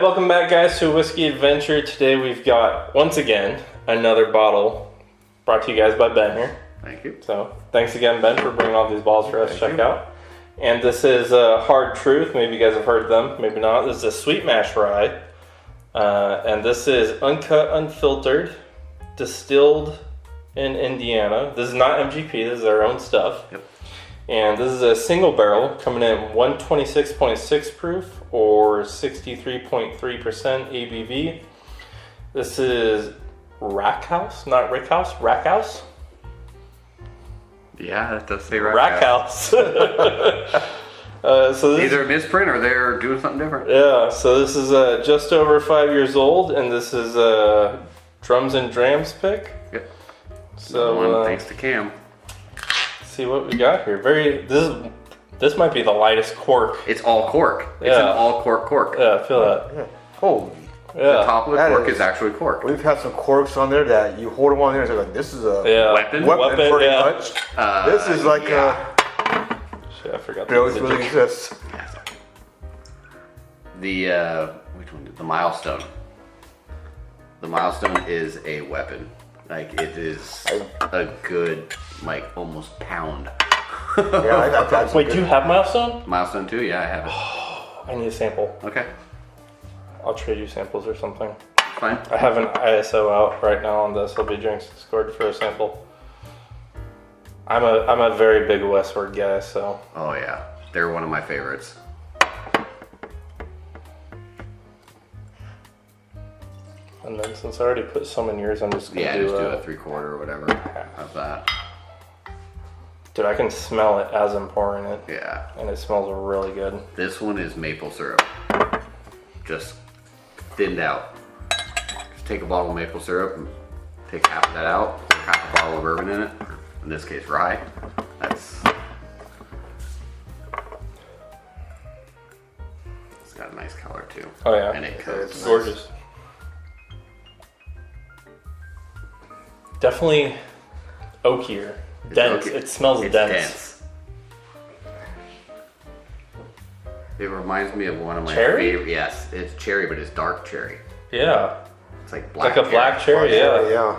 Welcome back, guys, to Whiskey Adventure. Today we've got, once again, another bottle brought to you guys by Ben here. Thank you. So, thanks again, Ben, for bringing all these bottles for us to check out. And this is Hard Truth. Maybe you guys have heard them, maybe not. This is a sweet mash rye. And this is uncut, unfiltered, distilled in Indiana. This is not MGP, this is our own stuff. Yep. And this is a single barrel coming in 126.6 proof or 63.3% ABV. This is Rack House, not Rick House, Rack House. Yeah, that does say Rack House. So this either a misprint or they're doing something different. Yeah, so this is just over 5 years old, and this is a Drums and Drams pick. Yep. So thanks to Cam. See what we got here. This might be the lightest cork. It's all cork. It's an all cork. Yeah, I feel that. Yeah. Holy. Yeah. The top of the cork is actually cork. We've had some corks on there that you hold them on there and it's like, this is a weapon pretty yeah. much. This is like Shit, I forgot. It really exists. Which one? The Milestone. The Milestone is a weapon. Like, it is a good, like, almost pound. Yeah, that's Wait, do you have Milestone? Milestone 2? Yeah, I have it. I need a sample. Okay, I'll trade you samples or something. fine. I have an ISO out right now on this. I'll be drinks Discord for a sample. I'm a very big Westward guy, so. Oh, yeah. They're one of my favorites. And then since I already put some in yours, I'm just gonna Do do a 3/4 or whatever. How's that? Dude, I can smell it as I'm pouring it. Yeah. And it smells really good. This one is maple syrup. Just thinned out. Just take a bottle of maple syrup and take half of that out. Put half a bottle of bourbon in it. In this case, rye. It's got a nice color too. Oh yeah. And it It's coats. gorgeous. Definitely oakier. Dense. oaky. It smells It's dense. It reminds me of one of my Cherry? favorite. Yes, it's cherry, but it's dark cherry. Yeah. It's like black. Like a black cherry, yeah. Yeah.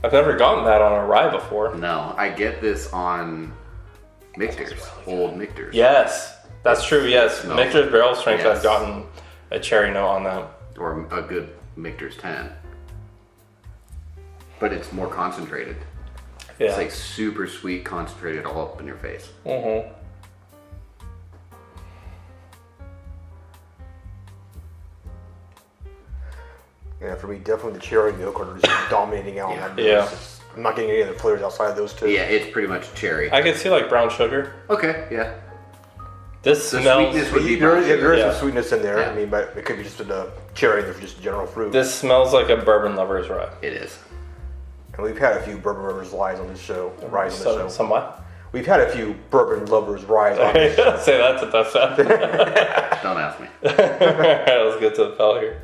I've never gotten that on a rye before. No, I get this on Michter's, old Michter's. Yes. That's true, yes. No. Michter's Barrel Strength, Yes. I've gotten a cherry note on that. Or a good Michter's 10. But it's more concentrated. Yeah. It's like super sweet, concentrated all up in your face. Mm-hmm. Yeah, for me, definitely the cherry and the oak are just dominating out on that. Yeah. I'm not getting any other flavors outside of those two. Yeah, it's pretty much cherry. I could see like brown sugar. Okay, yeah. This The smells. sweetness would be There is, there is Yeah. some sweetness in there. Yeah. I mean, but it could be just a cherry and just general fruit. This smells like a bourbon-lovers rye. It is. And we've had a few bourbon lovers ryes on this show. Ryes on the show. Somewhat. We've had a few bourbon lovers ryes on this show. Say that to tough sound. Don't ask me. Alright, let's get to the fell here.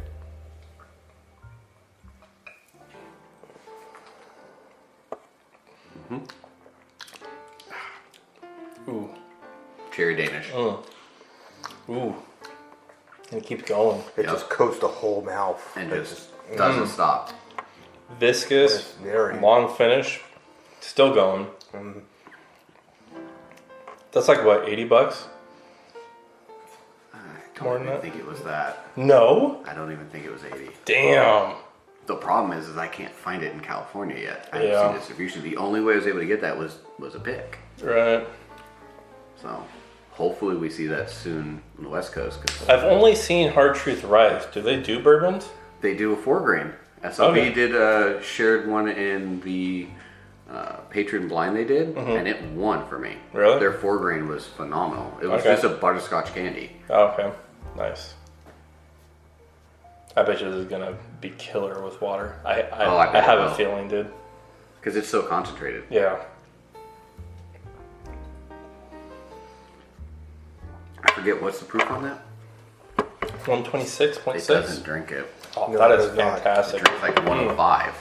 Ooh. Cherry Danish. Ooh. And it keeps going. It Yep. just coats the whole mouth. And It just doesn't stop. Viscous, It's very- long finish, still going. That's like what, $80? I More don't than even that? think it was that. No? I don't even think it was 80. Damn. The problem is I can't find it in California yet. I haven't Yeah. seen distribution. The only way I was able to get that was a pick. Right. So hopefully we see that soon on the West Coast. 'Cause I've only seen Hard Truth Ryes. Do they do bourbons? they do a 4-grain. SLB Okay. did shared one in the Patreon blind they did, and it won for me. Really? Their 4-grain was phenomenal. It was Okay. just a butterscotch candy. Oh, okay. Nice. I bet you this is gonna be killer with water. I bet have it a will. feeling, dude. Because it's so concentrated. Yeah. I forget what's the proof on that? 126.6? It doesn't drink it. Oh, No, that it is does not. It fantastic. drinks like 105.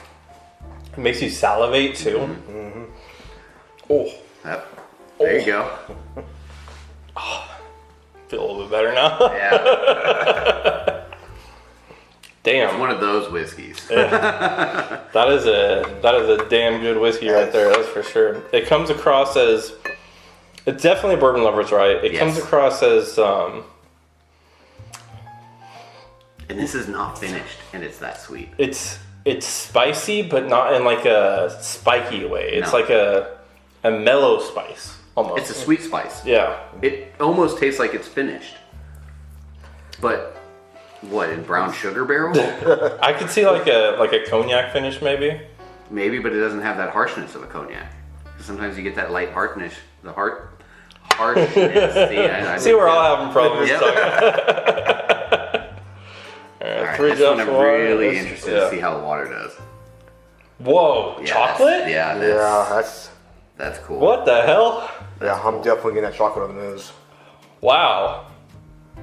It makes you salivate too. Mm-hmm. Oh, Yep. There you go. feel a little bit better now. Yeah. Damn. It's one of those whiskeys. That is a damn good whiskey right there. That's for sure. It comes across as it's definitely a bourbon lovers, right? It comes across as and this is not finished, and it's that sweet. It's spicy, but not in like a spiky way. It's like a mellow spice almost. It's a sweet spice. Yeah. It almost tastes like it's finished. But what, in brown sugar barrel? I could see like a cognac finish maybe. Maybe, but it doesn't have that harshness of a cognac. Sometimes you get that light harshness. Harshness. See, we're all having problems. Yep. All right, this one I'm really interested to see how the water does. Whoa, chocolate? That's cool. What the hell? I'm definitely getting that chocolate on the nose. Wow.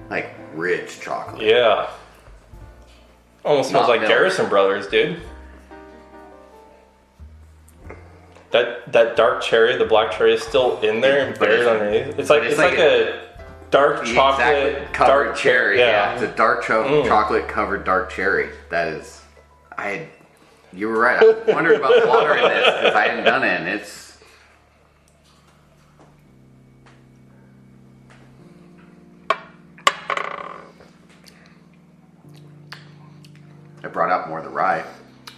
Like rich chocolate. Yeah. Almost smells like milk. Garrison Brothers, dude. That dark cherry, the black cherry is still in there and buried underneath. It's like a dark chocolate covered cherry. Yeah. It's a dark chocolate covered dark cherry. That is, you were right. I wondered about the water in this because I hadn't done it. And it's I brought out more of the rye.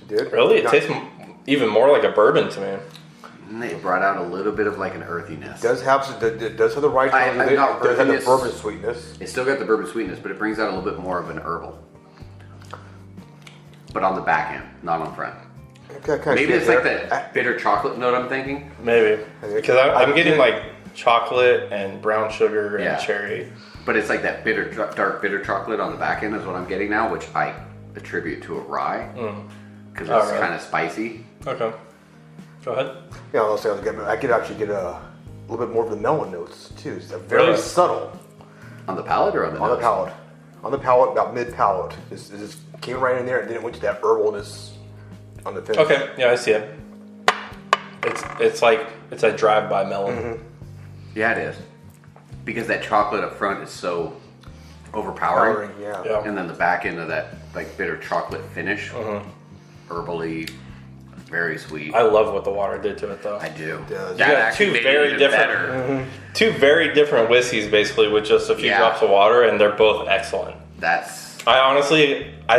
Did really? It tastes even more like a bourbon to me. And they brought out a little bit of like an earthiness. It does have the rye. It does have the bourbon sweetness. It's still got the bourbon sweetness, but it brings out a little bit more of an herbal. But on the back end, not on front. Maybe it's like that bitter chocolate note I'm thinking. Maybe. Because I'm getting like chocolate and brown sugar and cherry. But it's like that dark bitter chocolate on the back end is what I'm getting now, which I attribute to a rye. Because it's kind of spicy. Okay. Go ahead. Yeah, I could actually get a little bit more of the melon notes too. It's very subtle. On the palate or on the nose? On the palate. On the palate, about mid palate. It just came right in there, and then it went to that herbalness on the finish. Okay, yeah, I see it. It's a drive-by melon. Mm-hmm. Yeah, it is. Because that chocolate up front is so overpowering. Yeah. And then the back end of that like bitter chocolate finish, herbally, very sweet. I love what the water did to it, though. I do. Does. That You got actually two made very it different, better. two very different whiskeys, basically, with just a few drops of water, and they're both excellent. I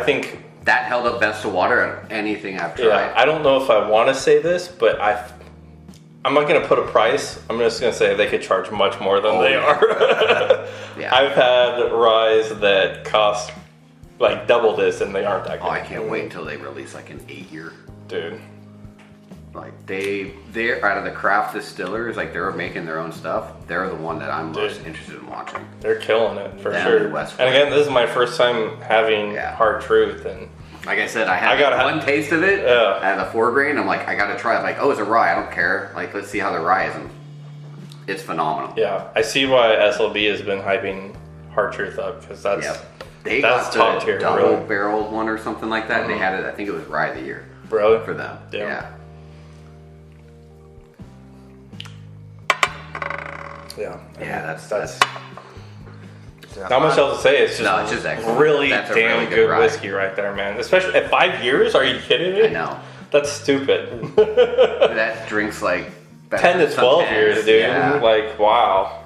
think that held up best to water on anything I've tried. Yeah, I don't know if I want to say this, but I'm not going to put a price. I'm just going to say they could charge much more than they are. Yeah. I've had ryes that cost like double this, and they aren't that good. Oh, I can't wait until they release like an 8-year. Dude. Like they're out of the craft distillers, like they're making their own stuff. They're the one that I'm most interested in watching. They're killing it for Down sure. in West And again, this is my first time having Hard Truth, and like I said, I had one taste of it out of the 4 grain. I'm like, I gotta try it. Like, oh, it's a rye. I don't care. Like, let's see how the rye is. And it's phenomenal. Yeah, I see why SLB has been hyping Hard Truth up, because they that's got top the tier, double barreled one or something like that. They had it. I think it was Rye of the Year. Really? For them. Yeah. That's not much else to say. It's just excellent. Really that's damn good whiskey right there, man. Especially at 5 years. Are you kidding me? I know. That's stupid. That drinks like 10 to 12 years, dude. Yeah. Like, wow.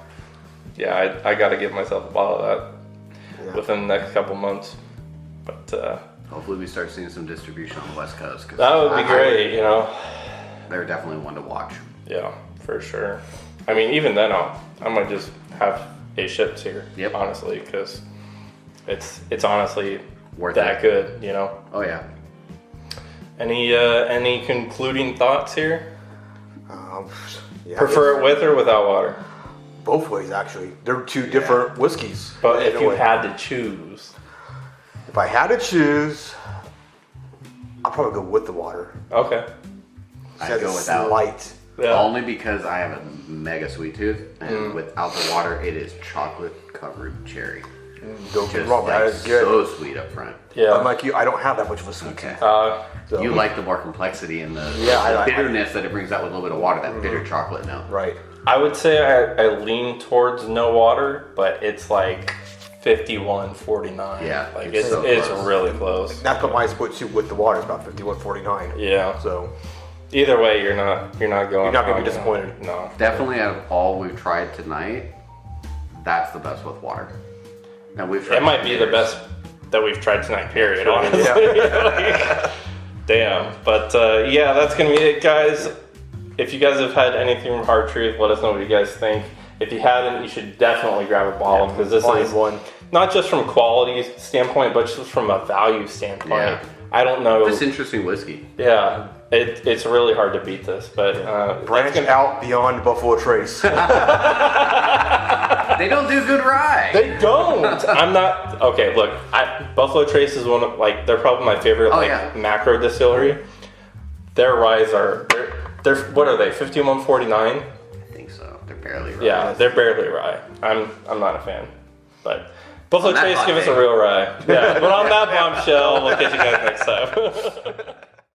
Yeah, I got to give myself a bottle of that within the next couple months. But hopefully we start seeing some distribution on the West Coast. That would be great, you know. They're definitely one to watch. Yeah, for sure. I mean, even then, I might just have a ships here. Yep. Honestly, because it's honestly worth that it. good, you know. Oh yeah. Any concluding thoughts here? Prefer it with or without water? Both ways, actually. They're two different whiskeys. But if you had to choose, if I had to choose, I'll probably go with the water. Okay. I'd go without. Light. Yeah. Only because I have a mega sweet tooth, and without the water, it is chocolate covered cherry. Don't get me wrong, that is good. So sweet up front. Yeah. Unlike you, I don't have that much of a sweet tooth. So. You like the more complexity and the bitterness that it brings out with a little bit of water, that bitter chocolate note. Right. I would say I lean towards no water, but it's like 51.49. Yeah, like it's so it's close. really close. That's what my split too with the water is about 51.49. Yeah. So Either way, you're not going. You're not gonna be wrong. disappointed. No. Definitely out of all we've tried tonight, that's the best with water. And we've tried It might be the best that we've tried tonight. Period. Honestly. Like, damn. But yeah, that's gonna be it, guys. If you guys have had anything from Hard Truth, let us know what you guys think. If you haven't, you should definitely grab a bottle because this find is one. not just from quality standpoint, but just from a value standpoint. Yeah. I don't know. Just interesting whiskey. Yeah, it's really hard to beat this, but Branch out beyond Buffalo Trace. They don't do good rye. they don't. I'm not okay. Look, Buffalo Trace is one of they're probably my favorite macro distillery. Their ryes are they're what are they? 51.49. I think so. They're barely rye. Yeah, they're barely rye. I'm not a fan, but Buffalo On that Trace, hot give us a take. real rye. Yeah, but on that bombshell, we'll catch you guys next time.